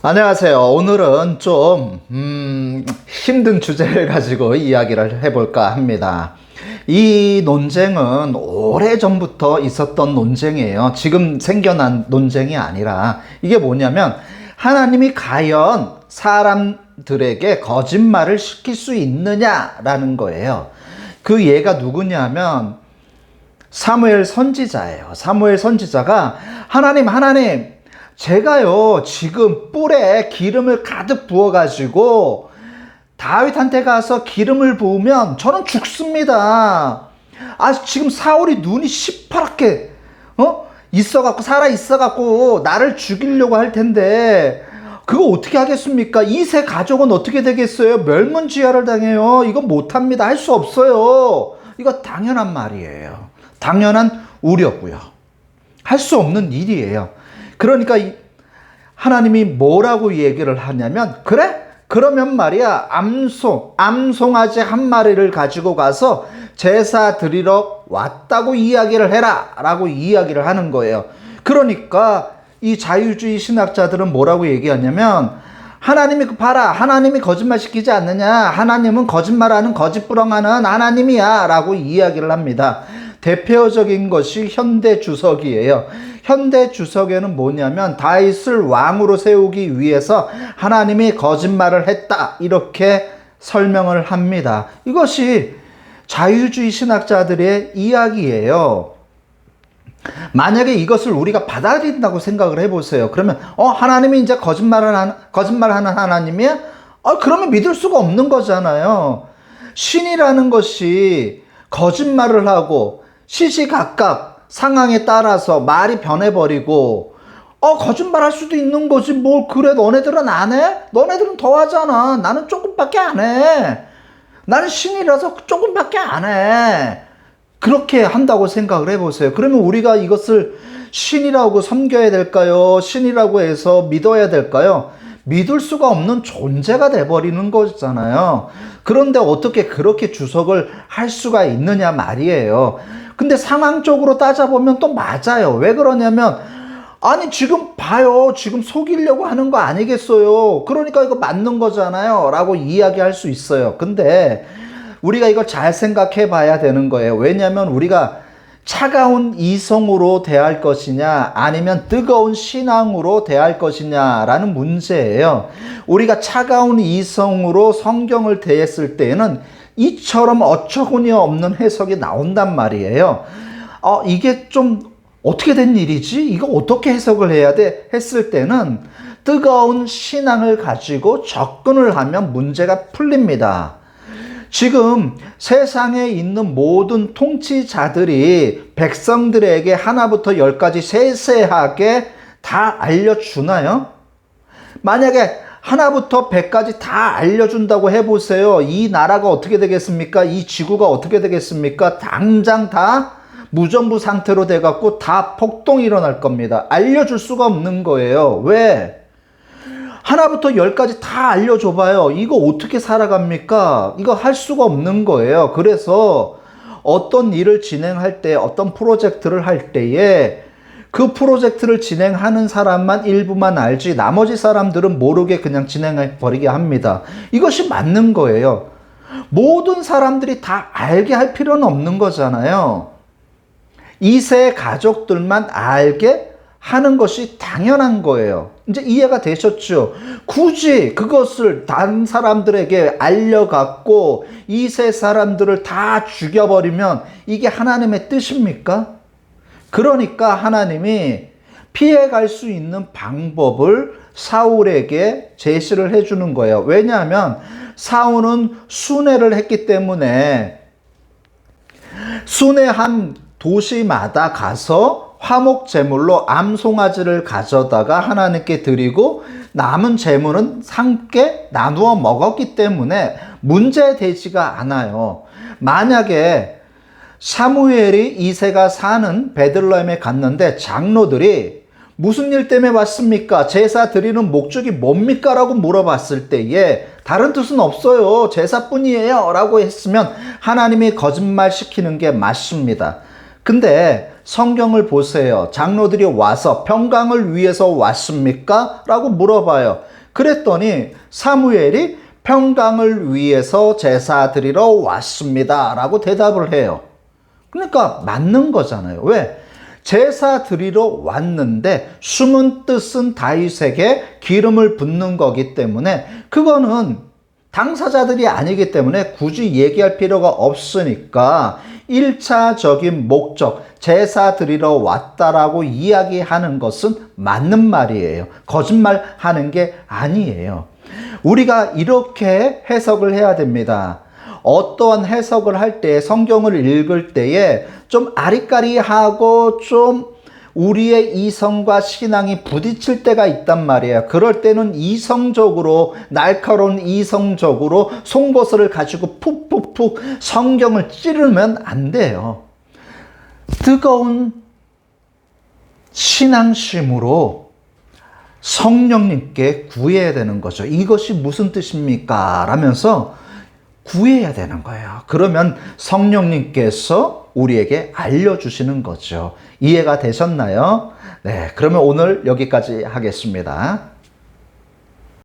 안녕하세요. 오늘은 좀 힘든 주제를 가지고 이야기를 해볼까 합니다. 이 논쟁은 오래전부터 있었던 논쟁이에요. 지금 생겨난 논쟁이 아니라 이게 뭐냐면 하나님이 과연 사람들에게 거짓말을 시킬 수 있느냐라는 거예요. 그 예가 누구냐면 사무엘 선지자예요. 사무엘 선지자가 하나님 제가요 지금 뿔에 기름을 가득 부어가지고 다윗한테 가서 기름을 부으면 저는 죽습니다. 지금 사울이 눈이 시퍼렇게 살아 있어갖고 나를 죽이려고 할 텐데 그거 어떻게 하겠습니까? 이세 가족은 어떻게 되겠어요? 멸문지화를 당해요. 이거 못합니다. 할 수 없어요. 이거 당연한 말이에요. 당연한 우려고요. 할 수 없는 일이에요. 그러니까 하나님이 뭐라고 얘기를 하냐면, 그래? 그러면 말이야, 암송아지 한 마리를 가지고 가서 제사 드리러 왔다고 이야기를 해라 라고 이야기를 하는 거예요. 그러니까 이 자유주의 신학자들은 뭐라고 얘기하냐면, 하나님이 봐라, 하나님이 거짓말 시키지 않느냐, 하나님은 거짓말하는 거짓부렁하는 하나님이야 라고 이야기를 합니다. 대표적인 것이 현대 주석이에요. 현대 주석에는 뭐냐면 다윗을 왕으로 세우기 위해서 하나님이 거짓말을 했다 이렇게 설명을 합니다. 이것이 자유주의 신학자들의 이야기예요. 만약에 이것을 우리가 받아들인다고 생각을 해보세요. 그러면 하나님이 이제 거짓말하는 하나님이야? 그러면 믿을 수가 없는 거잖아요. 신이라는 것이 거짓말을 하고 시시각각 상황에 따라서 말이 변해버리고 거짓말할 수도 있는 거지. 뭘 그래, 너네들은 안 해? 너네들은 더 하잖아. 나는 조금밖에 안 해. 나는 신이라서 조금밖에 안 해. 그렇게 한다고 생각을 해보세요. 그러면 우리가 이것을 신이라고 섬겨야 될까요? 신이라고 해서 믿어야 될까요? 믿을 수가 없는 존재가 돼버리는 거잖아요. 그런데 어떻게 그렇게 주석을 할 수가 있느냐 말이에요. 근데 상황적으로 따져보면 또 맞아요. 왜 그러냐면 지금 봐요. 지금 속이려고 하는 거 아니겠어요. 그러니까 이거 맞는 거잖아요 라고 이야기할 수 있어요. 근데 우리가 이걸 잘 생각해 봐야 되는 거예요. 왜냐하면 우리가 차가운 이성으로 대할 것이냐 아니면 뜨거운 신앙으로 대할 것이냐라는 문제예요. 우리가 차가운 이성으로 성경을 대했을 때에는 이처럼 어처구니 없는 해석이 나온단 말이에요. 이게 좀 어떻게 된 일이지? 이거 어떻게 해석을 해야 돼? 했을 때는 뜨거운 신앙을 가지고 접근을 하면 문제가 풀립니다. 지금 세상에 있는 모든 통치자들이 백성들에게 하나부터 열까지 세세하게 다 알려주나요? 만약에 하나부터 100까지 다 알려준다고 해보세요. 이 나라가 어떻게 되겠습니까? 이 지구가 어떻게 되겠습니까? 당장 다 무정부 상태로 돼갖고 다 폭동이 일어날 겁니다. 알려줄 수가 없는 거예요. 왜? 하나부터 10까지 다 알려줘봐요. 이거 어떻게 살아갑니까? 이거 할 수가 없는 거예요. 그래서 어떤 일을 진행할 때, 어떤 프로젝트를 할 때에 그 프로젝트를 진행하는 사람만 일부만 알지 나머지 사람들은 모르게 그냥 진행해 버리게 합니다. 이것이 맞는 거예요. 모든 사람들이 다 알게 할 필요는 없는 거잖아요. 2세 가족들만 알게 하는 것이 당연한 거예요. 이제 이해가 되셨죠? 굳이 그것을 다른 사람들에게 알려갖고 2세 사람들을 다 죽여버리면 이게 하나님의 뜻입니까? 그러니까 하나님이 피해갈 수 있는 방법을 사울에게 제시를 해주는 거예요. 왜냐하면 사울은 순회를 했기 때문에 순회한 도시마다 가서 화목 제물로 암송아지를 가져다가 하나님께 드리고 남은 제물은 함께 나누어 먹었기 때문에 문제되지가 않아요. 만약에 사무엘이 이새가 사는 베들레헴에 갔는데 장로들이 무슨 일 때문에 왔습니까? 제사 드리는 목적이 뭡니까? 라고 물어봤을 때에 다른 뜻은 없어요. 제사뿐이에요 라고 했으면 하나님이 거짓말 시키는 게 맞습니다. 근데 성경을 보세요. 장로들이 와서 평강을 위해서 왔습니까? 라고 물어봐요. 그랬더니 사무엘이 평강을 위해서 제사 드리러 왔습니다. 라고 대답을 해요. 그러니까 맞는 거잖아요. 왜? 제사 드리러 왔는데 숨은 뜻은 다윗에게 기름을 붓는 거기 때문에 그거는 당사자들이 아니기 때문에 굳이 얘기할 필요가 없으니까 1차적인 목적, 제사 드리러 왔다라고 이야기하는 것은 맞는 말이에요. 거짓말하는 게 아니에요. 우리가 이렇게 해석을 해야 됩니다. 어떠한 해석을 할 때, 성경을 읽을 때에 좀 아리까리하고 좀 우리의 이성과 신앙이 부딪힐 때가 있단 말이에요. 그럴 때는 이성적으로, 날카로운 이성적으로 송곳을 가지고 푹푹푹 성경을 찌르면 안 돼요. 뜨거운 신앙심으로 성령님께 구해야 되는 거죠. 이것이 무슨 뜻입니까? 라면서 구해야 되는 거예요. 그러면 성령님께서 우리에게 알려주시는 거죠. 이해가 되셨나요? 네, 그러면 오늘 여기까지 하겠습니다.